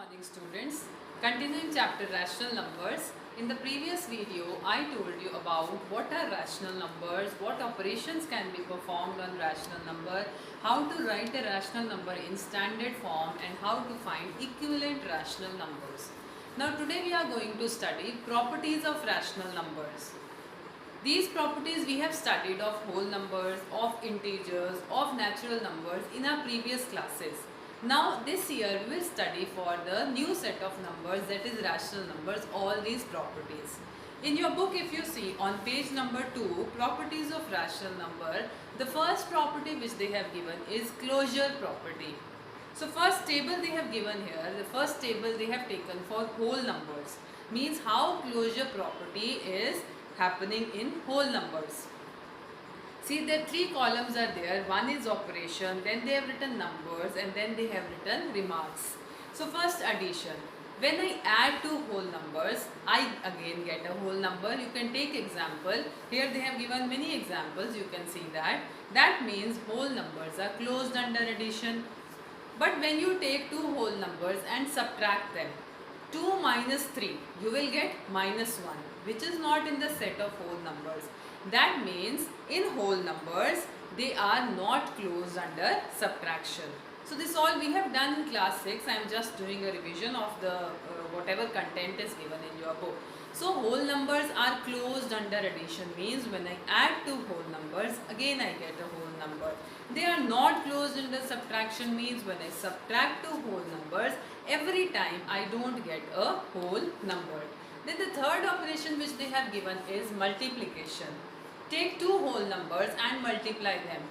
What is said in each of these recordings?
morning students. Continuing chapter rational numbers. In the previous video I told you about what are rational numbers, what operations can be performed on rational number, how to write a rational number in standard form and how to find equivalent rational numbers. Now today we are going to study properties of rational numbers. These properties we have studied of whole numbers, of integers, of natural numbers in our previous classes. Now this year we will study for the new set of numbers, that is rational numbers, all these properties. In your book, if you see on page number 2, properties of rational number, the first property which they have given is closure property. So first table they have given here, the first table they have taken for whole numbers, means how closure property is happening in whole numbers. See, there 3 columns are there. One is operation, then they have written numbers, and then they have written remarks. So first addition. When I add two whole numbers, I again get a whole number. You can take example. Here they have given many examples. You can see that. That means whole numbers are closed under addition. But when you take two whole numbers and subtract them, 2 minus 3, you will get minus 1, which is not in the set of whole numbers. That means in whole numbers, they are not closed under subtraction. So this all we have done in class 6. I am just doing a revision of the whatever content is given in your book. So whole numbers are closed under addition, means when I add two whole numbers, again I get a whole number. They are not closed under subtraction, means when I subtract two whole numbers, every time I don't get a whole number. Then the third operation which they have given is multiplication. Take two whole numbers and multiply them.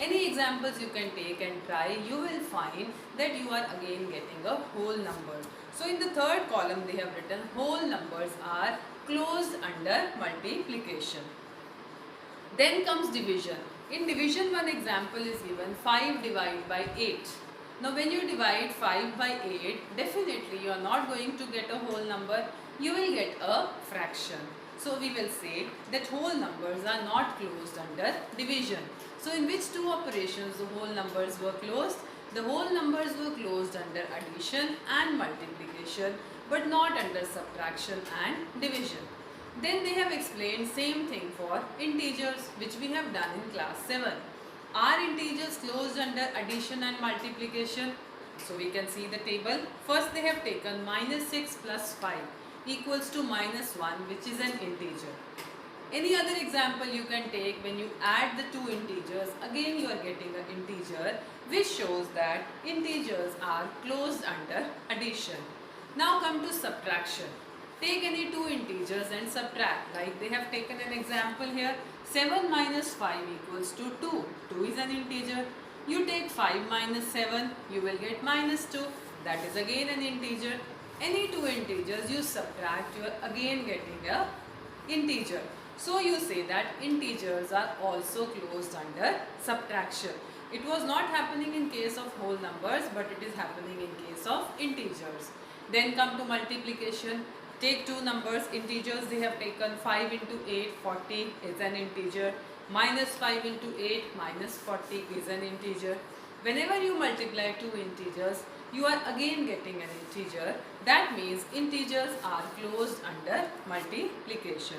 Any examples you can take and try, you will find that you are again getting a whole number. So in the third column they have written whole numbers are closed under multiplication. Then comes division. In division, one example is given, 5 divided by 8. Now when you divide 5 by 8, definitely you are not going to get a whole number, you will get a fraction. So we will say that whole numbers are not closed under division. So in which two operations the whole numbers were closed? The whole numbers were closed under addition and multiplication, but not under subtraction and division. Then they have explained same thing for integers, which we have done in class 7. Are integers closed under addition and multiplication? So we can see the table. First they have taken minus 6 plus 5 equals to minus 1, which is an integer. Any other example you can take, when you add the two integers, again you are getting an integer, which shows that integers are closed under addition. Now come to subtraction. Take any two integers and subtract. Like they have taken an example here, 7 minus 5 equals to 2. 2 is an integer. You take 5 minus 7, you will get minus 2. That is again an integer. Any two integers you subtract, you are again getting a integer. So you say that integers are also closed under subtraction. It was not happening in case of whole numbers, but it is happening in case of integers. Then come to multiplication. Take two numbers, integers they have taken, 5 into 8, 40 is an integer. Minus 5 into 8, minus 40 is an integer. Whenever you multiply two integers, you are again getting an integer. That means integers are closed under multiplication.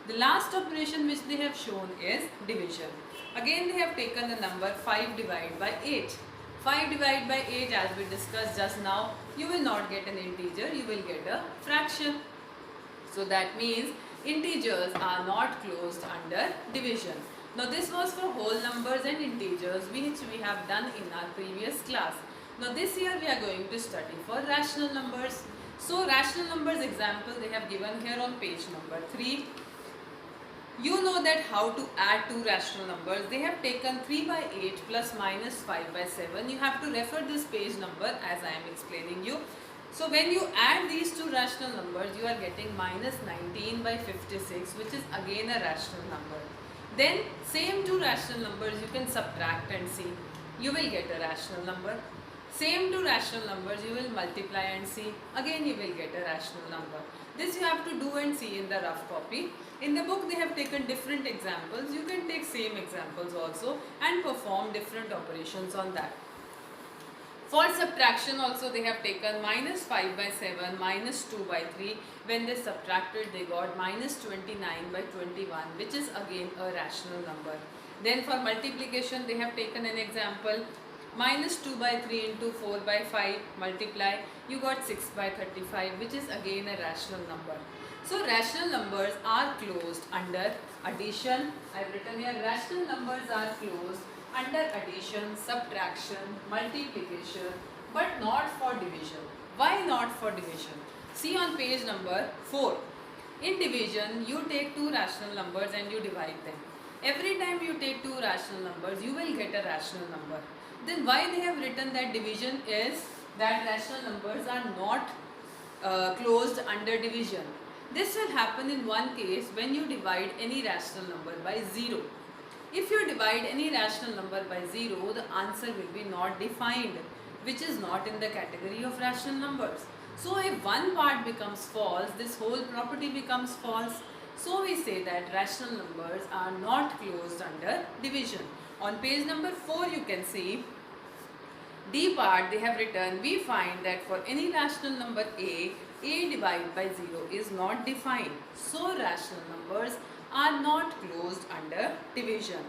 The last operation which they have shown is division. Again they have taken the number 5 divided by 8. 5 divided by 8, as we discussed just now, you will not get an integer, you will get a fraction. So that means integers are not closed under division. Now this was for whole numbers and integers, which we have done in our previous class. Now this year we are going to study for rational numbers. So rational numbers example they have given here on page number 3. You know that how to add two rational numbers. They have taken 3 by 8 plus minus 5 by 7. You have to refer this page number as I am explaining you. So when you add these two rational numbers, you are getting minus 19 by 56, which is again a rational number. Then same two rational numbers you can subtract and see. You will get a rational number. Same two rational numbers you will multiply and see. Again you will get a rational number. This you have to do and see in the rough copy. In the book they have taken different examples. You can take same examples also and perform different operations on that. For subtraction also they have taken minus 5 by 7 minus 2 by 3. When they subtracted they got minus 29 by 21, which is again a rational number. Then for multiplication they have taken an example. Minus 2 by 3 into 4 by 5 multiply, you got 6 by 35, which is again a rational number. So rational numbers are closed under addition. I have written here rational numbers are closed under addition, subtraction, multiplication, but not for division. Why not for division? See on page number 4. In division, you take two rational numbers and you divide them. Every time you take two rational numbers, you will get a rational number. Then why they have written that division is that rational numbers are not closed under division? This will happen in one case when you divide any rational number by 0. If you divide any rational number by 0, the answer will be not defined, which is not in the category of rational numbers. So if one part becomes false, this whole property becomes false. So we say that rational numbers are not closed under division. On page number 4 you can see D part they have written, we find that for any rational number a divided by 0 is not defined. So rational numbers are not closed under division.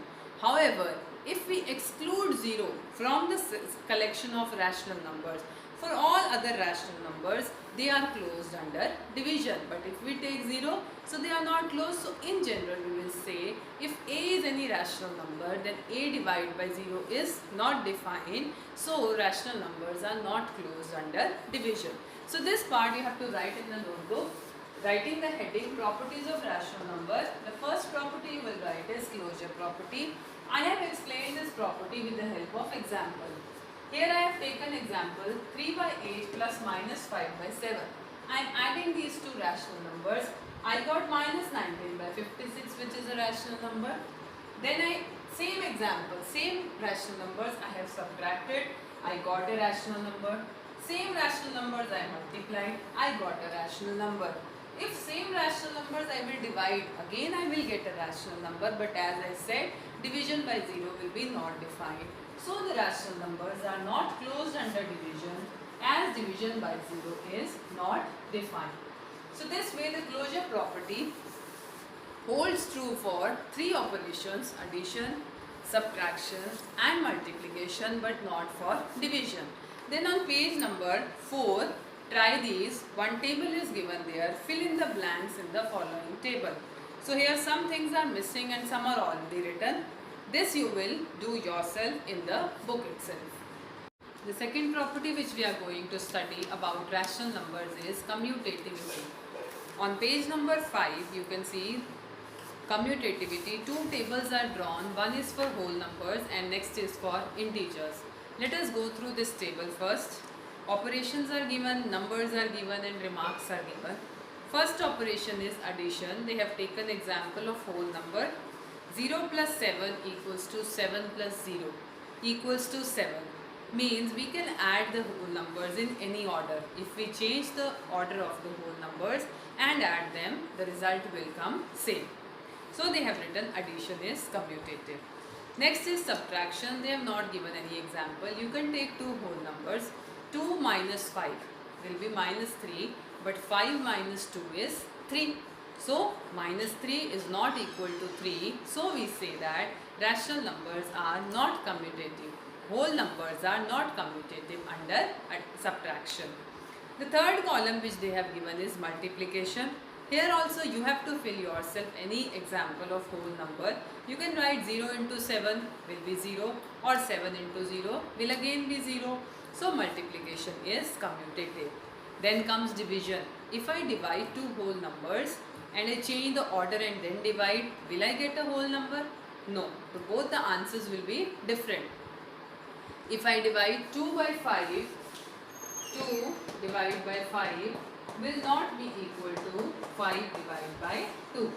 However, if we exclude 0 from the collection of rational numbers, for all other rational numbers they are closed under division. But if we take 0, so they are not closed. So in general we will say if a is any rational number, then a divided by 0 is not defined. So rational numbers are not closed under division. So this part you have to write in the notebook. Writing the heading properties of rational number. The first property you will write is closure property. I have explained this property with the help of example. Here I have taken example 3 by 8 plus minus 5 by 7. I am adding these two rational numbers. I got minus 19 by 56, which is a rational number. Then same example, same rational numbers I have subtracted. I got a rational number. Same rational numbers I multiplied. I got a rational number. If same rational numbers I will divide, again I will get a rational number, but as I said, division by 0 will be not defined. So the rational numbers are not closed under division as division by 0 is not defined. So this way the closure property holds true for three operations: addition, subtraction and multiplication, but not for division. Then on page number 4, try these. One table is given there. Fill in the blanks in the following table. So here some things are missing and some are already written. This you will do yourself in the book itself. The second property which we are going to study about rational numbers is commutativity. On page number 5 you can see commutativity. Two tables are drawn. One is for whole numbers and next is for integers. Let us go through this table first. Operations are given, numbers are given and remarks are given. First operation is addition. They have taken example of whole number. 0 plus 7 equals to 7 plus 0 equals to 7. Means we can add the whole numbers in any order. If we change the order of the whole numbers and add them, the result will come same. So they have written addition is commutative. Next is subtraction. They have not given any example. You can take two whole numbers. 2 minus 5 will be minus 3, but 5 minus 2 is 3. So minus 3 is not equal to 3. So we say that rational numbers are not commutative. Whole numbers are not commutative under subtraction. The third column which they have given is multiplication. Here also you have to fill yourself any example of whole number. You can write 0 into 7 will be 0 or 7 into 0 will again be 0. So multiplication is commutative. Then comes division. If I divide two whole numbers and I change the order and then divide, will I get a whole number? No. So both the answers will be different. If I divide 2 by 5, 2 divided by 5 will not be equal to 5 divided by 2.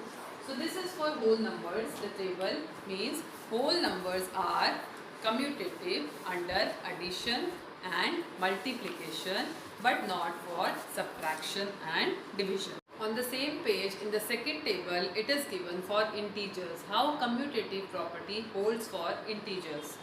So this is for whole numbers. The table means whole numbers are commutative under addition and multiplication, but not for subtraction and division. On the same page in the second table it is given for integers how commutative property holds for integers.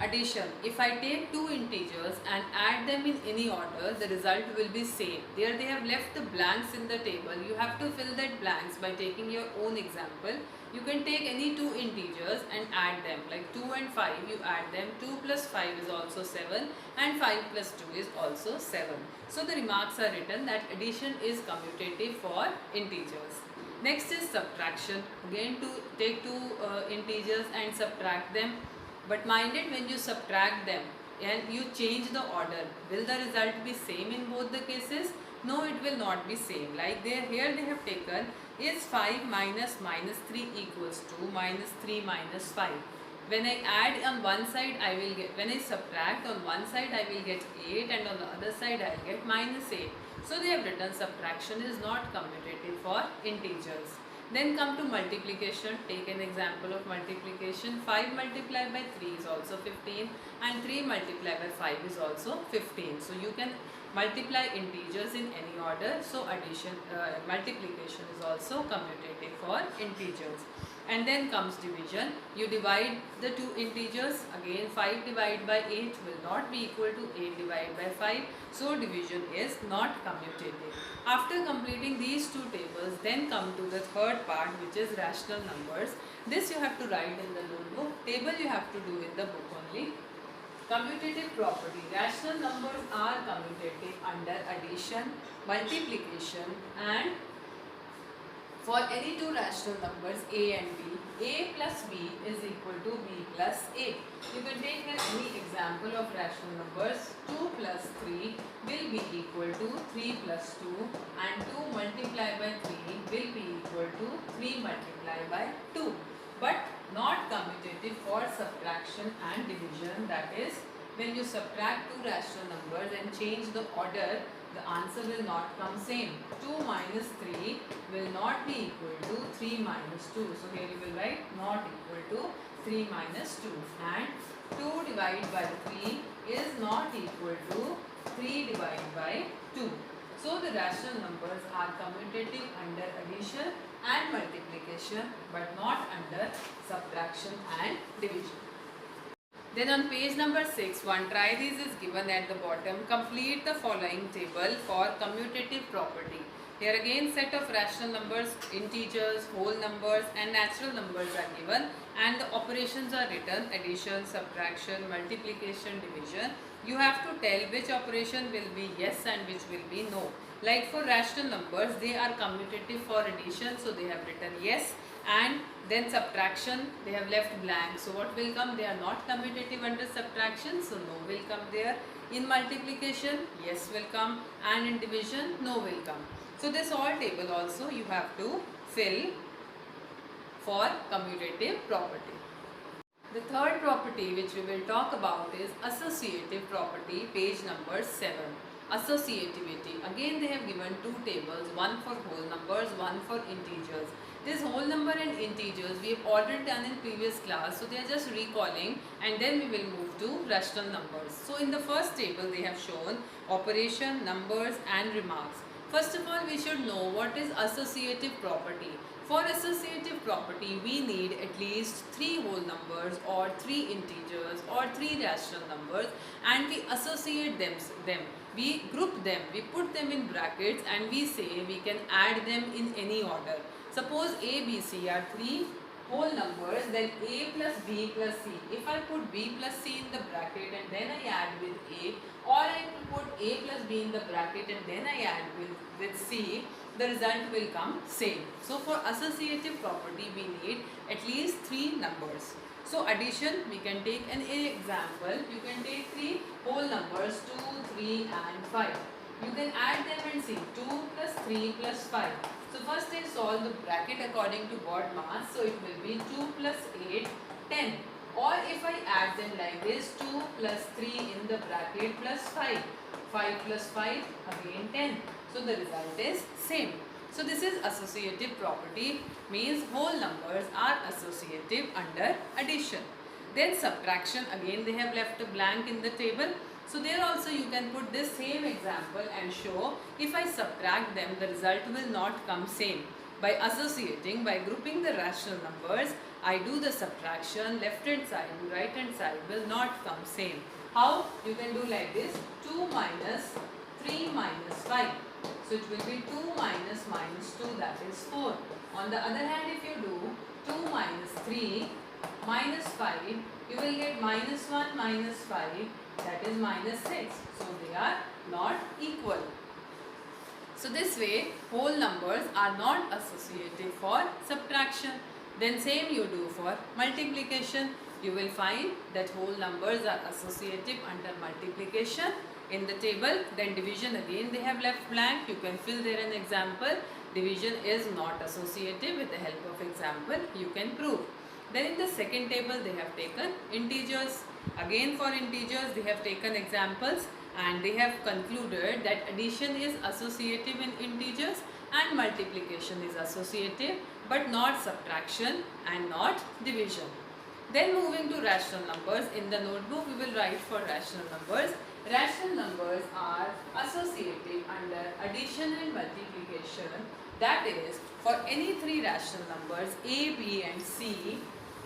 Addition. If I take two integers and add them in any order, the result will be same. There they have left the blanks in the table. You have to fill that blanks by taking your own example. You can take any two integers and add them, like 2 and 5, you add them. 2 plus 5 is also 7 and 5 plus 2 is also 7. So the remarks are written that addition is commutative for integers. Next is subtraction. Again, to take two integers and subtract them. But mind it, when you subtract them and you change the order, will the result be same in both the cases? No, it will not be same. Like here they have taken is 5 minus minus 3 equals to minus 3 minus 5. When I add on one side, I will get, when I subtract on one side, I will get 8 and on the other side, I will get minus 8. So they have written subtraction is not commutative for integers. Then come to multiplication. Take an example of multiplication. 5 multiplied by 3 is also 15 and 3 multiplied by 5 is also 15. So you can multiply integers in any order. So multiplication is also commutative for integers. And then comes division. You divide the two integers. Again, 5 divided by 8 will not be equal to 8 divided by 5. So division is not commutative. After completing these two tables, then come to the third part, which is rational numbers. This you have to write in the notebook. Table you have to do in the book only. Commutative property. Rational numbers are commutative under addition, multiplication, and for any two rational numbers a and b, a plus b is equal to b plus a. You can take any example of rational numbers. 2 plus 3 will be equal to 3 plus 2 and 2 multiplied by 3 will be equal to 3 multiplied by 2. But not commutative for subtraction and division. That is, when you subtract two rational numbers and change the order, the answer will not come same. 2 minus 3 will not be equal to 3 minus 2. So here you will write not equal to 3 minus 2. And 2 divided by 3 is not equal to 3 divided by 2. So the rational numbers are commutative under addition and multiplication, but not under subtraction and division. Then on page number 6, one try this is given at the bottom. Complete the following table for commutative property. Here again set of rational numbers, integers, whole numbers and natural numbers are given and the operations are written: addition, subtraction, multiplication, division. You have to tell which operation will be yes and which will be no. Like for rational numbers, they are commutative for addition, so they have written yes, and then subtraction they have left blank, so what will come? They are not commutative under subtraction, so no will come there. In multiplication, yes will come, and in division, no will come. So this all table also you have to fill for commutative property. The third property which we will talk about is associative property, page number 7. Associativity. Again they have given two tables, one for whole numbers, one for integers. This whole number and integers we have already done in previous class, so they are just recalling, and then we will move to rational numbers. So in the first table they have shown operation, numbers and remarks. First of all, we should know what is associative property. For associative property, we need at least 3 whole numbers or 3 integers or 3 rational numbers, and we associate them. We group them, we put them in brackets, and we say we can add them in any order. Suppose A, B, C are 3 whole numbers, then A plus B plus C. If I put B plus C in the bracket and then I add with A, or I put A plus B in the bracket and then I add with C, the result will come same. So for associative property, we need at least 3 numbers. So addition, we can take an example. You can take 3 whole numbers, 2, 3 and 5. You can add them and see 2 plus 3 plus 5. So first I solve the bracket according to God mass. So it will be 2 plus 8, 10. Or if I add them like this, 2 plus 3 in the bracket plus 5. 5 plus 5 again 10. So the result is same. So this is associative property, means whole numbers are associative under addition. Then subtraction, again they have left a blank in the table. So there also you can put this same example and show if I subtract them, the result will not come same. By associating, by grouping the rational numbers, I do the subtraction, left hand side and right hand side will not come same. How? You can do like this, 2 minus 3 minus 5. So it will be 2 minus minus 2, that is 4. On the other hand, if you do 2 minus 3 minus 5, you will get minus 1 minus 5, that is minus 6. So they are not equal. So this way whole numbers are not associative for subtraction. Then same you do for multiplication. You will find that whole numbers are associative under multiplication in the table. Then division, again they have left blank. You can fill there an example. Division is not associative. With the help of example you can prove. Then in the second table they have taken integers. Again for integers they have taken examples and they have concluded that addition is associative in integers and multiplication is associative but not subtraction and not division. Then moving to rational numbers, in the notebook we will write for rational numbers. Rational numbers are associative under addition and multiplication. That is, for any three rational numbers a, b and c,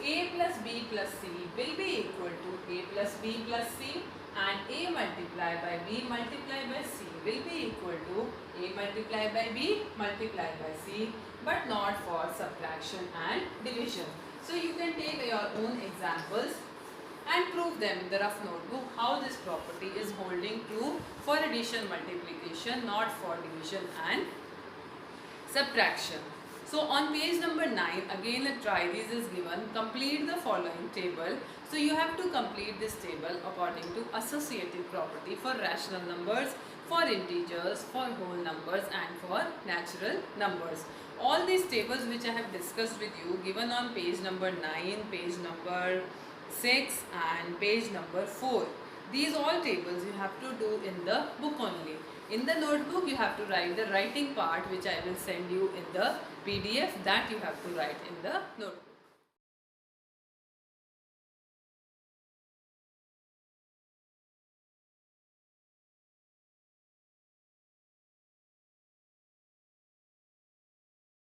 a plus b plus c will be equal to a plus b plus c, and a multiplied by b multiplied by c will be equal to a multiplied by b multiplied by c, but not for subtraction and division. So you can take your own examples and prove them in the rough notebook how this property is holding true for addition multiplication, not for division and subtraction. So on page number 9, again a trithesis is given. Complete the following table. So you have to complete this table according to associative property for rational numbers, for integers, for whole numbers and for natural numbers. All these tables which I have discussed with you given on page number 9, page number 6 and page number 4. These all tables you have to do in the book only. In the notebook you have to write the writing part which I will send you in the PDF, that you have to write in the notebook.